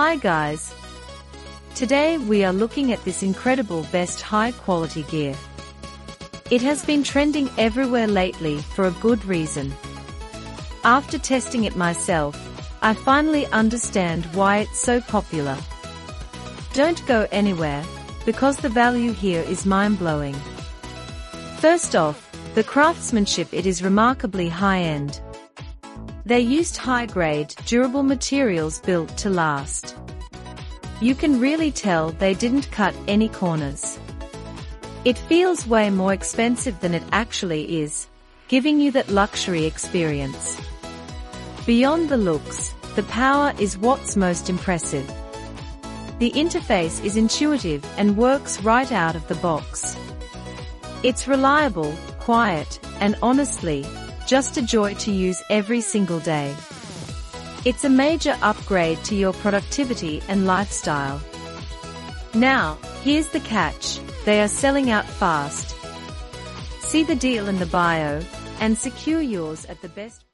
Hi guys! Today we are looking at this incredible Vest high quality gear. It has been trending everywhere lately for a good reason. After testing it myself, I finally understand why it's so popular. Don't go anywhere, because the value here is mind-blowing. First off, the craftsmanship. It is remarkably high-end. They used high-grade, durable materials built to last. You can really tell they didn't cut any corners. It feels way more expensive than it actually is, giving you that luxury experience. Beyond the looks, the power is what's most impressive. The interface is intuitive and works right out of the box. It's reliable, quiet, and honestly, just a joy to use every single day. It's a major upgrade to your productivity and lifestyle. Now, here's the catch: they are selling out fast. See the deal in the bio, and secure yours at the best